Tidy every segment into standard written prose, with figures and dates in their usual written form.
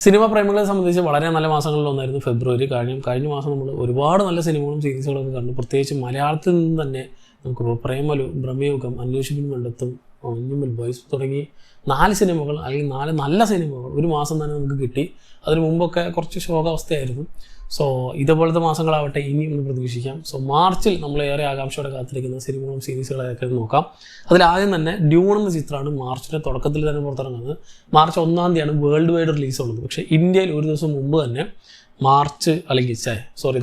Cinema പ്രേമികളെ സംബന്ധിച്ച് വളരെ നല്ല മാസങ്ങളിലൊന്നായിരുന്നു ഫെബ്രുവരി. കഴിഞ്ഞ മാസം നമ്മൾ ഒരുപാട് നല്ല സിനിമകളും സീരീസുകളൊക്കെ കണ്ടു. പ്രത്യേകിച്ച് മലയാളത്തിൽ നിന്ന് തന്നെ നമുക്കിപ്പോൾ പ്രേമലു, ബ്രഹ്മയുഗം, അന്വേഷിപ്പിൻ കണ്ടെത്തും, മഞ്ഞുമൽ ബോയ്സ് തുടങ്ങി 4 സിനിമകൾ അല്ലെങ്കിൽ 4 നല്ല സിനിമകൾ ഒരു മാസം തന്നെ നമുക്ക് കിട്ടി. അതിന് മുമ്പൊക്കെ കുറച്ച് ശോകാവസ്ഥയായിരുന്നു. സോ ഇതുപോലത്തെ മാസങ്ങളാവട്ടെ ഇനിയും ഒന്ന് പ്രതീക്ഷിക്കാം. സോ മാർച്ചിൽ നമ്മൾ ഏറെ ആകാംക്ഷയോടെ കാത്തിരിക്കുന്ന സിനിമകളും സീരീസുകളൊക്കെ നോക്കാം. അതിലാദ്യം തന്നെ ഡ്യൂൺ എന്ന ചിത്രമാണ് മാർച്ചിൻ്റെ തുടക്കത്തിൽ തന്നെ പുറത്തിറങ്ങുന്നത്. മാർച്ച് 1-ാം തീയതിയാണ് വേൾഡ് വൈഡ് റിലീസ് ഉള്ളത്. പക്ഷേ ഇന്ത്യയിൽ ഒരു ദിവസം മുമ്പ് തന്നെ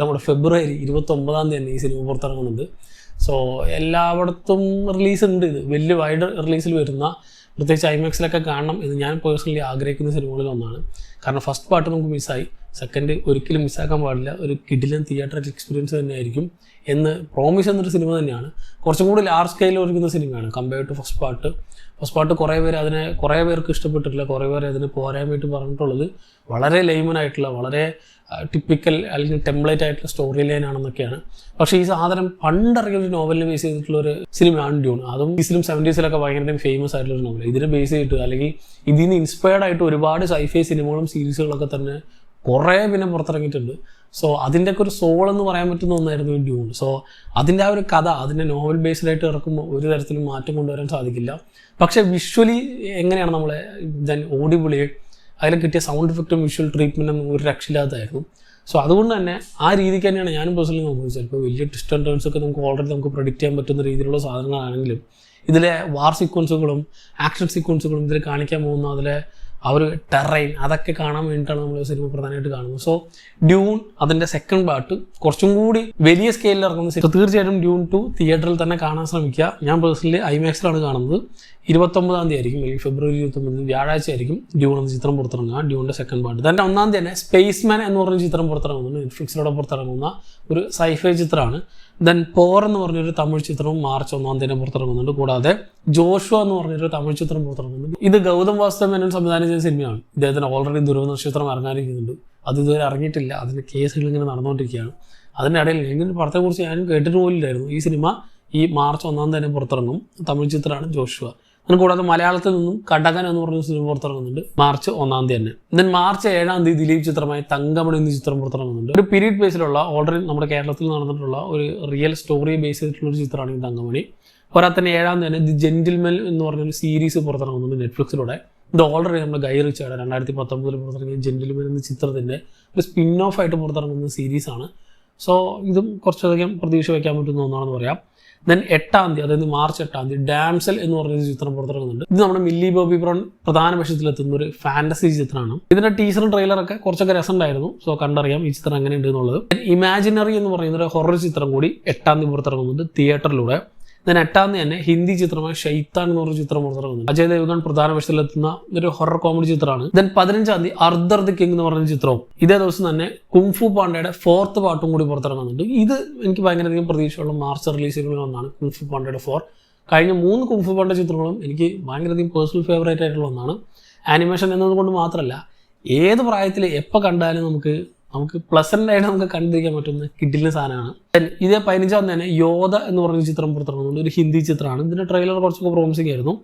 നമ്മുടെ ഫെബ്രുവരി 29-ാം തീയതി തന്നെ ഈ സിനിമ പുറത്തിറങ്ങുന്നുണ്ട്. സോ എല്ലായിടത്തും റിലീസ് ഉണ്ട്. ഇത് വലിയ വൈഡ് റിലീസിൽ വരുന്ന, പ്രത്യേകിച്ച് ഐമാക്സിലൊക്കെ കാണണം എന്ന് ഞാൻ പേഴ്സണലി ആഗ്രഹിക്കുന്ന സിനിമകളിൽ ഒന്നാണ്. കാരണം ഫസ്റ്റ് പാർട്ട് നമുക്ക് മിസ്സായി, സെക്കൻഡ് ഒരിക്കലും മിസ്സാക്കാൻ പാടില്ല. ഒരു കിഡിലൻ തിയേറ്റർ എക്സ്പീരിയൻസ് തന്നെയായിരിക്കും എന്ന് പ്രോമിസ് എന്നൊരു സിനിമ തന്നെയാണ്. കുറച്ചും കൂടി ലാർജ് സ്കെയിലിൽ ഒരുക്കുന്ന സിനിമയാണ് compared to first part. First part കുറേ പേർക്ക് ഇഷ്ടപ്പെട്ടിട്ടില്ല, കുറേ പേർ അതിന് പോരായ്മയായിട്ട് പറഞ്ഞിട്ടുള്ളത് വളരെ ലെയ്മനായിട്ടുള്ള, വളരെ ടിപ്പിക്കൽ അല്ലെങ്കിൽ ടെംപ്ലേറ്റ് ആയിട്ടുള്ള സ്റ്റോറി ലൈൻ ആണെന്നൊക്കെയാണ്. പക്ഷേ ഈ സാധനം പണ്ടിറങ്ങിയ ഒരു നോവലിനെ ബേസ് ചെയ്തിട്ടുള്ളൊരു സിനിമയാണ് ഡ്യൂൺ. അതും 70s ഭയങ്കര ഫേമസ് ആയിട്ടുള്ളൊരു നോവൽ. ഇതിനെ ബേസ് ചെയ്തിട്ട് അല്ലെങ്കിൽ ഇതിൽ നിന്ന് ഇൻസ്പയർഡ് ആയിട്ട് ഒരുപാട് സൈഫൈ സിനിമകളും സീരീസുകളൊക്കെ തന്നെ കുറേ പിന്നെ പുറത്തിറങ്ങിയിട്ടുണ്ട്. സോ അതിൻ്റെയൊക്കെ ഒരു സോൾ എന്ന് പറയാൻ പറ്റുന്ന ഒന്നായിരുന്നു ഡ്യൂൺ. സോ അതിൻ്റെ ആ ഒരു കഥ അതിൻ്റെ നോവൽ ബേസ്ഡായിട്ട് ഇറക്കുമ്പോൾ ഒരു തരത്തിലും മാറ്റം കൊണ്ടുവരാൻ സാധിക്കില്ല. പക്ഷേ വിഷ്വലി എങ്ങനെയാണ് നമ്മളെ ഓഡിബിളി അതിൽ കിട്ടിയ സൗണ്ട് എഫക്റ്റും വിഷ്വൽ ട്രീറ്റ്മെൻറ്റും ഒരു രക്ഷയില്ലാത്തതായിരുന്നു. സോ അതുകൊണ്ട് തന്നെ ആ രീതിക്ക് തന്നെയാണ് ഞാനും പേഴ്സണലി നോക്കുന്നത്. ചിലപ്പോൾ വലിയ ട്വിസ്റ്റ് ആൻഡ് ടേൺസ് ഒക്കെ നമുക്ക് പ്രഡിക്റ്റ് ചെയ്യാൻ പറ്റുന്ന രീതിയിലുള്ള സാധനങ്ങളാണെങ്കിലും ഇതിലെ വാർ സീക്വൻസുകളും ആക്ഷൻ സീക്വൻസുകളും ഇതിൽ കാണിക്കാൻ പോകുന്ന അതിലെ ആ ഒരു ടെറൈൻ അതൊക്കെ കാണാൻ വേണ്ടിയിട്ടാണ് നമ്മൾ സിനിമ പ്രധാനമായിട്ട് കാണുന്നത്. സോ ഡ്യൂൺ അതിൻ്റെ സെക്കൻഡ് പാർട്ട് കുറച്ചും കൂടി വലിയ സ്കെയിലിൽ ഇറങ്ങുന്ന സിനിമ. തീർച്ചയായിട്ടും ഡ്യൂൺ 2 തിയേറ്ററിൽ തന്നെ കാണാൻ ശ്രമിക്കുക. ഞാൻ പേഴ്സണലി ഐമാക്സിലാണ് കാണുന്നത്. 29-ാം തീയതി ആയിരിക്കും, അല്ലെങ്കിൽ ഫെബ്രുവരി 29 വ്യാഴാഴ്ച ആയിരിക്കും ഡ്യൂൺ എന്ന ചിത്രം പുറത്തിറങ്ങുക, ഡ്യൂണിൻ്റെ സെക്കൻഡ് പാർട്ട്. തന്നെ 1-ാം തീയതി തന്നെ സ്പേസ്മാൻ എന്ന് പറഞ്ഞ ചിത്രം പുറത്തിറങ്ങുന്നുണ്ട്. നെറ്റ്ഫ്ലിക്സിലൂടെ പുറത്തിറങ്ങുന്ന ഒരു സൈഫൈ ചിത്രമാണ്. ദെൻ പോർ എന്ന് പറഞ്ഞൊരു തമിഴ് ചിത്രവും മാർച്ച് 1-ാം തീയതി പുറത്തിറങ്ങുന്നുണ്ട്. കൂടാതെ ജോഷുവ എന്ന് പറഞ്ഞൊരു തമിഴ് ചിത്രം പുറത്തിറങ്ങുന്നുണ്ട്. ഇത് ഗൗതം വാസുദേവൻ സംവിധാനം ചെയ്ത സിനിമയാണ്. ഇദ്ദേഹത്തിന് ഓൾറെഡി ദുരൂഹ നക്ഷത്രം ഇറങ്ങാനിരിക്കുന്നുണ്ട്. അത് ഇതുവരെ ഇറങ്ങിയിട്ടില്ല. അതിൻ്റെ കേസുകൾ ഇങ്ങനെ നടന്നുകൊണ്ടിരിക്കുകയാണ്. അതിൻ്റെ ഇടയിൽ ഇങ്ങനെ പടത്തെക്കുറിച്ച് ഞാനും കേട്ടിട്ട് പോലില്ലായിരുന്നു. ഈ സിനിമ ഈ മാർച്ച് 1-ാം തീയതി പുറത്തിറങ്ങും. തമിഴ് ചിത്രമാണ് ജോഷുവ. അതിന് കൂടാതെ മലയാളത്തിൽ നിന്നും കടകൻ എന്ന് പറഞ്ഞ സിനിമ പുറത്തിറങ്ങുന്നുണ്ട് മാർച്ച് 1-ാം തീയതി തന്നെ. ദെൻ മാർച്ച് 7-ാം തീയതി ദിലീപ് ചിത്രമായ തങ്കമണി എന്ന ചിത്രം പുറത്തിറങ്ങുന്നുണ്ട്. ഒരു പീരീഡ് ബേസിലുള്ള ഓൾറെഡി നമ്മുടെ കേരളത്തിൽ നടന്നിട്ടുള്ള ഒരു റിയൽ സ്റ്റോറിയെ ബേസ് ചെയ്തിട്ടുള്ള ഒരു ചിത്രമാണ് ഈ തങ്കമണി. പോരാതെ തന്നെ 7-ാം തീയതി തന്നെ ദി ജെന്റിൽമെൻ എന്ന് പറഞ്ഞൊരു സീരീസ് പുറത്തിറങ്ങുന്നുണ്ട് നെറ്റ്ഫ്ലിക്സിലൂടെ. ഇത് ഓൾറെഡി നമ്മുടെ ഗൈ റിച്ചാർഡ് 2019 പുറത്തിറങ്ങിയ ജെന്റിൽമെൻ എന്ന ചിത്രത്തിൻ്റെ ഒരു സ്പിൻ ഓഫ് ആയിട്ട് പുറത്തിറങ്ങുന്ന സീരീസാണ്. സോ ഇതും കുറച്ചധികം പ്രതീക്ഷ വയ്ക്കാൻ പറ്റുന്ന ഒന്നാണെന്ന് പറയാം. ദെൻ 8-ാം തീയതി, അതായത് മാർച്ച് 8-ാം തീയതി ഡാംസൽ എന്ന് പറഞ്ഞൊരു ചിത്രം പുറത്തിറങ്ങുന്നുണ്ട്. ഇത് നമ്മുടെ മില്ലി ബോബി ബ്രൗൺ പ്രധാന വേഷത്തിലെത്തുന്ന ഒരു ഫാന്റസി ചിത്രമാണ്. ഇതിന്റെ ടീസറും ട്രെയിലറൊക്കെ കുറച്ചൊക്കെ രസമുണ്ടായിരുന്നു. സോ കണ്ടറിയാം ഈ ചിത്രം എങ്ങനെയുണ്ട് എന്നുള്ളത്. ഇമാജിനറി എന്ന് പറയുന്ന ഒരു ഹൊറർ ചിത്രം കൂടി 8-ാം തീയതി പുറത്തിറങ്ങുന്നുണ്ട് തിയേറ്ററിലൂടെ. ദെൻ 8-ാം തീയതി തന്നെ ഹിന്ദി ചിത്രമായ ഷെയ്ത്താൻ എന്ന് പറഞ്ഞ ചിത്രം പുറത്തിറങ്ങുന്നുണ്ട്. അജയ് ദേവ്ഗൺ പ്രധാന വേഷത്തിലെത്തുന്ന ഒരു ഹൊറർ കോമഡി ചിത്രമാണ്. ദെൻ 15-ാം തീയതി അർദർ ദി കിങ് എന്ന് പറഞ്ഞ ചിത്രവും ഇതേ ദിവസം തന്നെ കുങ്ഫു പാണ്ഡയുടെ 4th പാർട്ടും കൂടി പുറത്തിറങ്ങുന്നുണ്ട്. ഇത് എനിക്ക് ഭയങ്കരധികം പ്രതീക്ഷയുള്ള മാർച്ച് റിലീസുകളിൽ ഒന്നാണ് കുങ്ഫു പാണ്ഡയുടെ 4. കഴിഞ്ഞ 3 കുങ്ഫു പാണ്ഡ ചിത്രങ്ങളും എനിക്ക് ഭയങ്കരധികം പേഴ്സണൽ ഫേവറേറ്റ് ആയിട്ടുള്ള ഒന്നാണ്. ആനിമേഷൻ എന്നതുകൊണ്ട് മാത്രമല്ല, ഏത് പ്രായത്തിൽ എപ്പോൾ കണ്ടാലും നമുക്ക് പ്ലസന്റ് ആയിട്ട് നമുക്ക് കണ്ടിരിക്കാൻ പറ്റുന്ന കിഡിലിന് സാധനമാണ്. ഇതേ 15-ാം തന്നെ യോധ എന്ന് പറഞ്ഞ ചിത്രം പുറത്തിറങ്ങുന്നുണ്ട്. ഒരു ഹിന്ദി ചിത്രമാണ്. ഇതിന്റെ ട്രെയിലർ കുറച്ചൊക്കെ പ്രോമിസിംഗ് ആയിരുന്നു.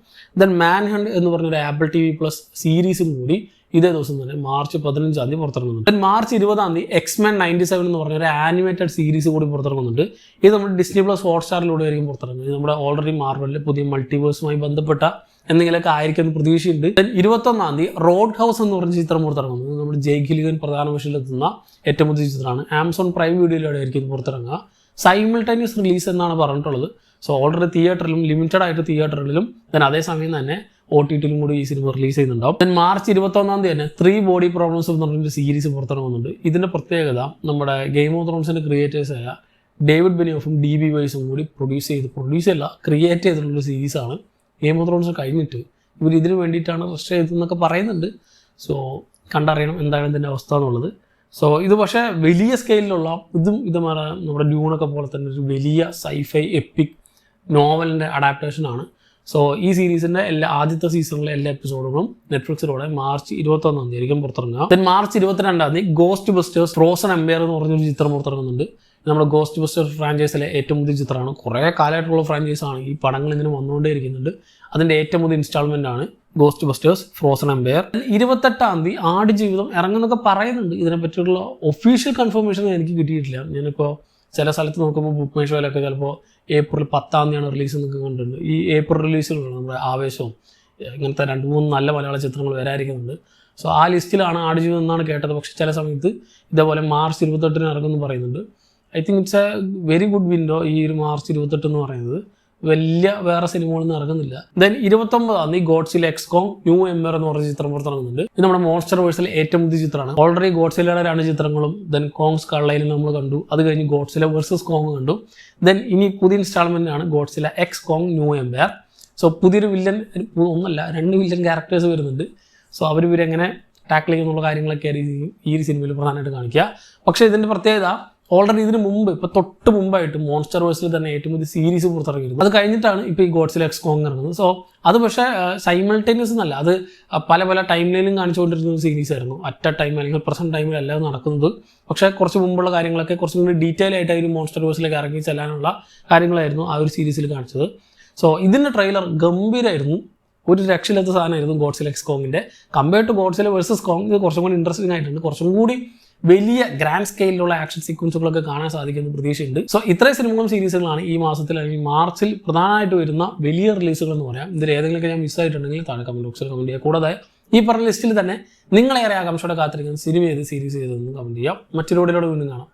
ദെൻ മാൻ ഹണ്ട് എന്ന് പറഞ്ഞൊരു ആപ്പിൾ TV+ സീരീസും കൂടി ഇതേ ദിവസം തന്നെ മാർച്ച് 15-ാം തീയതി പുറത്തിറങ്ങുന്നുണ്ട്. ദെൻ മാർച്ച് 20-ാം തീയതി X-Men 97 എന്ന് പറഞ്ഞൊരു ആനിമേറ്റഡ് സീരീസ് കൂടി പുറത്തിറങ്ങുന്നുണ്ട്. ഇത് നമ്മുടെ Disney+ ഹോട്ട്സ്റ്റാറിലൂടെ ആയിരിക്കും പുറത്തിറങ്ങുന്നത്. നമ്മുടെ ഓൾറെഡി മാർവലിലെ പുതിയ മൾട്ടിവേഴ്സുമായി ബന്ധപ്പെട്ട എന്തെങ്കിലുമൊക്കെ ആയിരിക്കും പ്രതീക്ഷയുണ്ട്. 21-ാം തീയതി റോഡ് ഹൗസ് എന്ന് പറഞ്ഞ ചിത്രം പുറത്തിറങ്ങുന്നത്. നമ്മുടെ ജയ് ഗിലിഗൻ പ്രധാന വേഷത്തിലെത്തുന്ന ഏറ്റവും പുതിയ ചിത്രമാണ്. ആമസോൺ പ്രൈം വീഡിയോയിലൂടെ ആയിരിക്കും ഇത് പുറത്തിറങ്ങുക. സൈമിൾട്ടേനിയസ് റിലീസ് എന്നാണ് പറഞ്ഞിട്ടുള്ളത്. സോ ഓൾറെഡി തിയേറ്ററിലും ലിമിറ്റഡ് ആയിട്ട് തിയേറ്ററിലും ദെൻ അതേസമയം തന്നെ OTT-ലും കൂടി ഈ സിനിമ റിലീസ് ചെയ്യുന്നുണ്ടാവും. ദെൻ മാർച്ച് 21-ാം തീയതി തന്നെ 3 ബോഡി പ്രോബ്ലംസ് എന്ന് പറഞ്ഞൊരു സീരീസ് പുറത്തിറങ്ങുന്നുണ്ട്. ഇതിൻ്റെ പ്രത്യേകത നമ്മുടെ ഗെയിം ഓഫ് ത്രോൺസിൻ്റെ ക്രിയേറ്റേഴ്സായ ഡേവിഡ് ബെനിയോഫും DB വൈസും കൂടി ക്രിയേറ്റ് ചെയ്തിട്ടുള്ളൊരു സീരീസാണ്. ഗെയിം ഓഫ് ത്രോൺസ് കഴിഞ്ഞിട്ട് ഇവർ ഇതിന് വേണ്ടിയിട്ടാണ് റെസ്റ്റ് ചെയ്തതെന്നൊക്കെ പറയുന്നുണ്ട്. സോ കണ്ടറിയണം എന്താണ് ഇതിൻ്റെ അവസ്ഥ എന്നുള്ളത്. സോ ഇത് പക്ഷേ വലിയ സ്കെയിലുള്ള നമ്മുടെ ഡ്യൂണൊക്കെ പോലെ തന്നെ ഒരു വലിയ സൈഫൈ എപ്പിക് നോവലിൻ്റെ അഡാപ്റ്റേഷനാണ്. സോ ഈ സീരീസിൻ്റെ ആദ്യത്തെ സീസണിലെ എല്ലാ എപ്പിസോഡുകളും നെറ്റ്ഫ്ലിക്സിലൂടെ മാർച്ച് 21-ാം തീയതി ആയിരിക്കും പുറത്തിറങ്ങുക. ദെൻ മാർച്ച് 22-ാം തീയതി ഗോസ്റ്റ് ബസ്റ്റേഴ്സ് ഫ്രോസൺ എംപയർ എന്ന് പറഞ്ഞൊരു ചിത്രം പുറത്തിറങ്ങുന്നുണ്ട്. നമ്മുടെ ഗോസ്റ്റ് ബസ്റ്റേഴ്സ് ഫ്രാഞ്ചൈസിലെ ഏറ്റവും പുതിയ ചിത്രമാണ്. കുറേ കാലമായിട്ടുള്ള ഫ്രാഞ്ചൈസാണ്. ഈ പടങ്ങൾ ഇങ്ങനെ വന്നുകൊണ്ടേ ഇരിക്കുന്നുണ്ട്. അതിൻ്റെ ഏറ്റവും പുതിയ ഇൻസ്റ്റാൾമെൻ്റ് ആണ്. Ghostbusters, Frozen Empire. 28-ാം തീയതി ആടുജീവിതം ഇറങ്ങുന്നൊക്കെ പറയുന്നുണ്ട്. ഇതിനെപ്പറ്റിയുള്ള ഒഫീഷ്യൽ കൺഫർമേഷൻ എനിക്ക് കിട്ടിയിട്ടില്ല. ഞാനിപ്പോൾ ചില സ്ഥലത്ത് നോക്കുമ്പോൾ ബുക്ക് മൈ ഷോയിലൊക്കെ ചിലപ്പോൾ ഏപ്രിൽ 10-ാം തീയതിയാണ് റിലീസ് എന്നൊക്കെ കണ്ടിട്ടുണ്ട്. ഈ ഏപ്രിൽ റിലീസുകളാണ് നമ്മുടെ ആവേശവും ഇങ്ങനത്തെ 2-3 നല്ല മലയാള ചിത്രങ്ങൾ വരാതിരിക്കുന്നുണ്ട്. സോ ആ ലിസ്റ്റിലാണ് ആടുജീവിതം എന്നാണ് കേട്ടത്. പക്ഷേ ചില സമയത്ത് ഇതേപോലെ മാർച്ച് 28-ന് ഇറങ്ങുമെന്ന് പറയുന്നുണ്ട്. I think it's A very good window. ഈ ഒരു മാർച്ച് 28 എന്ന് പറയുന്നത് വലിയ വേറെ സിനിമകളൊന്നും ഇറങ്ങുന്നില്ല. ദെൻ 29-ാം തീയതി Godzilla x Kong new empire എന്ന് പറഞ്ഞ ചിത്രം പുറത്തിറങ്ങുന്നുണ്ട്. ഇത് നമ്മുടെ മോൺസ്റ്റർ വേഴ്സിലെ ഏറ്റവും പുതിയ ചിത്രമാണ്. ഓൾറെഡി ഗോഡ്സിലയുടെ 2 ചിത്രങ്ങളും ദെൻ കോങ് സ്കള്ളയിൽ നമ്മൾ കണ്ടു. അത് കഴിഞ്ഞ് ഗോഡ്സില വേഴ്സസ് കോങ് കണ്ടു. ദെൻ ഇനി പുതിയ ഇൻസ്റ്റാൾമെന്റ് ആണ് Godzilla x Kong new empire. So പുതിയൊരു വില്ലൻ, ഒന്നല്ല 2 വില്ലൻ ക്യാരക്ടേഴ്സ് വരുന്നുണ്ട്. സോ ഇവരെങ്ങനെ ടാക്കിൾ ചെയ്യുന്നുള്ള കാര്യങ്ങളൊക്കെ ഈ ഒരു സിനിമയിൽ പ്രധാനമായിട്ട് കാണിക്കുക. പക്ഷേ ഇതിൻ്റെ പ്രത്യേകത ഓൾറെഡി ഇതിന് മുമ്പ് ഇപ്പോൾ തൊട്ട് മുമ്പായിട്ട് മോൺസ്റ്റർ വേഴ്സിൽ തന്നെ ഏറ്റവും പുതിയ സീരീസ് പുറത്തിറങ്ങിയിരുന്നു. അത് കഴിഞ്ഞിട്ടാണ് ഇപ്പോൾ ഈ ഗോഡ്സില എക്സ് കോങ് ഇറങ്ങുന്നത്. സോ അത് പക്ഷേ സൈമൾട്ടേനിയസ് എന്നല്ല, അത് പല ടൈം ലൈനിലും കാണിച്ചുകൊണ്ടിരുന്ന ഒരു സീരീസ് ആയിരുന്നു. അറ്റ് എ ടൈം അല്ലെങ്കിൽ പ്രസന്റ് ടൈമിലല്ല നടക്കുന്നത്. പക്ഷേ കുറച്ച് മുമ്പുള്ള കാര്യങ്ങളൊക്കെ കുറച്ചും കൂടി ഡീറ്റെയിൽ ആയിട്ട് ഒരു മോൺസ്റ്റർ വേഴ്സിലേക്ക് ഇറങ്ങി ചെല്ലാനുള്ള കാര്യങ്ങളായിരുന്നു ആ ഒരു സീരീസിൽ കാണിച്ചത്. സോ ഇതിൻ്റെ ട്രെയിലർ ഗംഭീരമായിരുന്നു. ഒരു രക്ഷയില്ലാത്ത സാധനമായിരുന്നു ഗോഡ്സില എക്സ് കോങ്ങിൻ്റെ. Compare to Godzilla versus Kong ഇത് കുറച്ചും കൂടി ഇൻട്രസ്റ്റിംഗ് ആയിട്ടുണ്ട്. കുറച്ചും കൂടി വലിയ ഗ്രാൻഡ് സ്കെയിലുള്ള ആക്ഷൻ സീക്വൻസുകളൊക്കെ കാണാൻ സാധിക്കുന്ന പ്രതീക്ഷയുണ്ട്. സോ ഇത്രയും സിനിമകളും സീരീസുകളാണ് ഈ മാസത്തിൽ അല്ലെങ്കിൽ മാർച്ചിൽ പ്രധാനമായിട്ട് വരുന്ന വലിയ റിലീസുകൾ എന്ന് പറയാം. ഇതിൽ ഏതെങ്കിലുമൊക്കെ ഞാൻ മിസ്സായിട്ടുണ്ടെങ്കിൽ താഴെ കമന്റ് ബോക്സിൽ കമന്റ് ചെയ്യുക. കൂടാതെ ഈ പറഞ്ഞ ലിസ്റ്റിൽ തന്നെ നിങ്ങളേറെ ആകാംക്ഷയോടെ കാത്തിരിക്കുന്ന സിനിമ ഏത്, സീരീസ് ഏതെന്ന് കമന്റ് ചെയ്യാം. മറ്റൊരു വീഡിയോയിലൂടെ വീണ്ടും കാണാം.